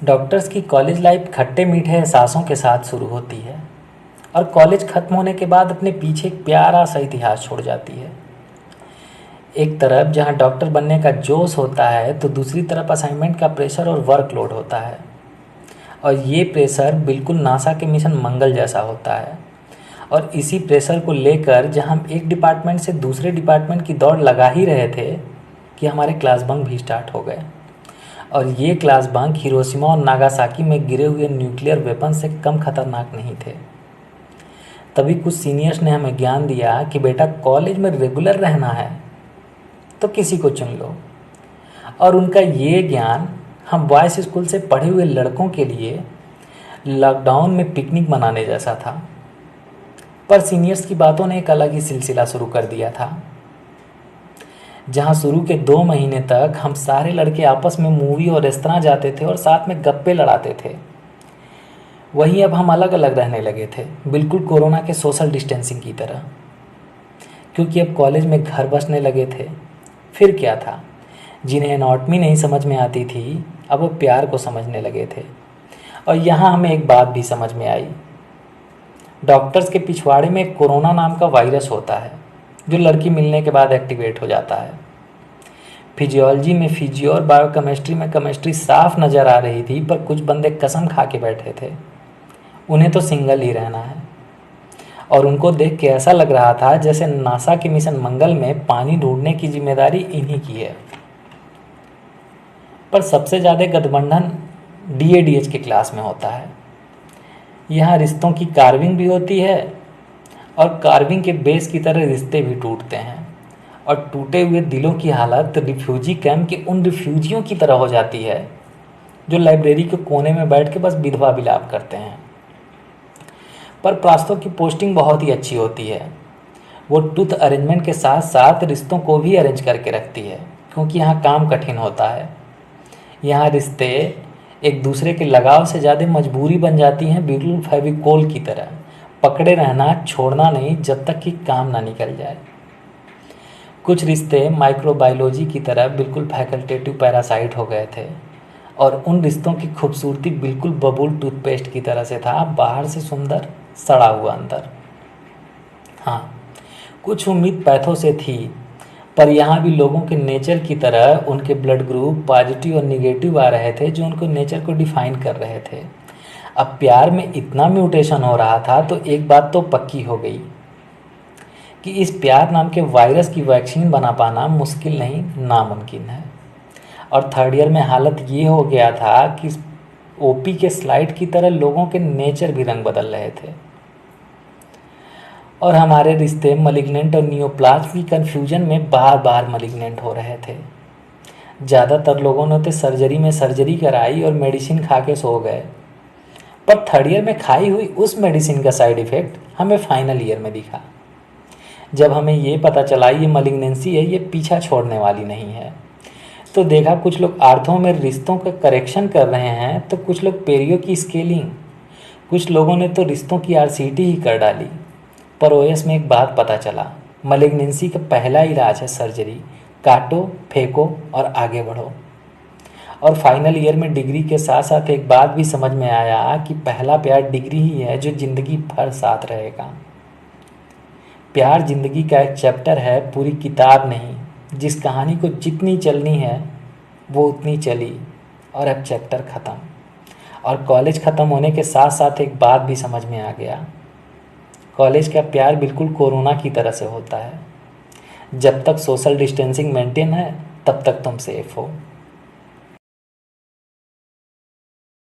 Doctors की college life खट्टे मीठे एहसासों के साथ शुरू होती है और कॉलेज खत्म होने के बाद अपने पीछे एक प्यारा सा इतिहास छोड़ जाती है। एक तरफ जहां डॉक्टर बनने का जोश होता है तो दूसरी तरफ असाइनमेंट का प्रेशर और वर्कलोड होता है। और ये प्रेशर बिल्कुल नासा के मिशन मंगल जैसा होता है। और इसी प्रेशर को लेकर जहां हम एक डिपार्टमेंट से दूसरे डिपार्टमेंट की दौड़ लगा ही रहे थे कि हमारे क्लास बंक भी स्टार्ट हो गए। और ये क्लास बंक हिरोशिमा और नागासाकी में गिरे हुए न्यूक्लियर वेपन से कम खतरनाक नहीं थे। तभी कुछ सीनियर्स ने हमें ज्ञान दिया कि बेटा कॉलेज में रेगुलर रहना है तो किसी को चुन लो। और उनका ये ज्ञान हम बॉयज़ स्कूल से पढ़े हुए लड़कों के लिए लॉकडाउन में पिकनिक मनाने जैसा था। पर सीनियर्स की बातों ने एक अलग ही सिलसिला शुरू कर दिया था। जहां शुरू के 2 महीने तक हम सारे लड़के आपस में मूवी और रेस्तरां जाते थे और साथ में गप्पे लड़ाते थे, वहीं अब हम अलग अलग रहने लगे थे, बिल्कुल कोरोना के सोशल डिस्टेंसिंग की तरह। क्योंकि अब कॉलेज में घर बसने लगे थे। फिर क्या था, जिन्हें एनाटॉमी नहीं समझ में आती थी अब वो प्यार को समझने लगे थे। और यहाँ हमें एक बात भी समझ में आई, डॉक्टर्स के पिछवाड़े में कोरोना नाम का वायरस होता है जो लड़की मिलने के बाद एक्टिवेट हो जाता है। फिजियोलॉजी में फिजियो और बायोकेमिस्ट्री में केमिस्ट्री साफ नज़र आ रही थी, पर कुछ बंदे कसम खा के बैठे थे उन्हें तो सिंगल ही रहना है। और उनको देख के ऐसा लग रहा था जैसे नासा के मिशन मंगल में पानी ढूंढने की जिम्मेदारी इन्हीं की है। पर सबसे ज़्यादा गठबंधन DADH के क्लास में होता है। यहाँ रिश्तों की कार्विंग भी होती है और कार्विंग के बेस की तरह रिश्ते भी टूटते हैं। और टूटे हुए दिलों की हालत रिफ्यूजी कैंप के उन रिफ्यूजियों की तरह हो जाती है जो लाइब्रेरी के कोने में बैठ के बस विधवा विलाप करते हैं। पर प्रास्तों की पोस्टिंग बहुत ही अच्छी होती है। वो टूथ अरेंजमेंट के साथ साथ रिश्तों को भी अरेंज करके रखती है, क्योंकि यहाँ काम कठिन होता है। यहाँ रिश्ते एक दूसरे के लगाव से ज़्यादा मजबूरी बन जाती हैं, बिल्कुल फेविकोल की तरह पकड़े रहना, छोड़ना नहीं जब तक कि काम ना निकल जाए। कुछ रिश्ते माइक्रोबायोलॉजी की तरह बिल्कुल फैकल्टेटिव पैरासाइट हो गए थे और उन रिश्तों की खूबसूरती बिल्कुल बबूल टूथपेस्ट की तरह से था, बाहर से सुंदर, सड़ा हुआ अंदर। हाँ, कुछ उम्मीद पैथों से थी, पर यहाँ भी लोगों के नेचर की तरह उनके ब्लड ग्रुप पॉजिटिव और निगेटिव आ रहे थे जो उनको नेचर को डिफाइन कर रहे थे। अब प्यार में इतना म्यूटेशन हो रहा था तो एक बात तो पक्की हो गई कि इस प्यार नाम के वायरस की वैक्सीन बना पाना मुश्किल नहीं, नामुमकिन है। और 3rd ईयर में हालत ये हो गया था कि OP के स्लाइड की तरह लोगों के नेचर भी रंग बदल रहे थे और हमारे रिश्ते मलिग्नेंट और नियोप्लास्ट की कन्फ्यूजन में बार बार मलिग्नेंट हो रहे थे। ज़्यादातर लोगों ने तो सर्जरी में सर्जरी कराई और मेडिसिन खा के सो गए, पर 3rd ईयर में खाई हुई उस मेडिसिन का साइड इफ़ेक्ट हमें फाइनल ईयर में दिखा, जब हमें ये पता चला ये मलिग्नेंसी है, ये पीछा छोड़ने वाली नहीं है। तो देखा कुछ लोग आर्थो में रिश्तों का करेक्शन कर रहे हैं तो कुछ लोग पेरियो की स्केलिंग, कुछ लोगों ने तो रिश्तों की RCT ही कर डाली। पर OS में एक बात पता चला, मलिग्नेंसी का पहला इलाज है सर्जरी, काटो, फेंको और आगे बढ़ो। और फाइनल ईयर में डिग्री के साथ साथ एक बात भी समझ में आया कि पहला प्यार डिग्री ही है जो ज़िंदगी भर साथ रहेगा। प्यार ज़िंदगी का एक चैप्टर है, पूरी किताब नहीं। जिस कहानी को जितनी चलनी है वो उतनी चली और अब चैप्टर ख़त्म। और कॉलेज ख़त्म होने के साथ साथ एक बात भी समझ में आ गया, कॉलेज का प्यार बिल्कुल कोरोना की तरह से होता है। जब तक सोशल डिस्टेंसिंग मेंटेन है तब तक तुम सेफ हो।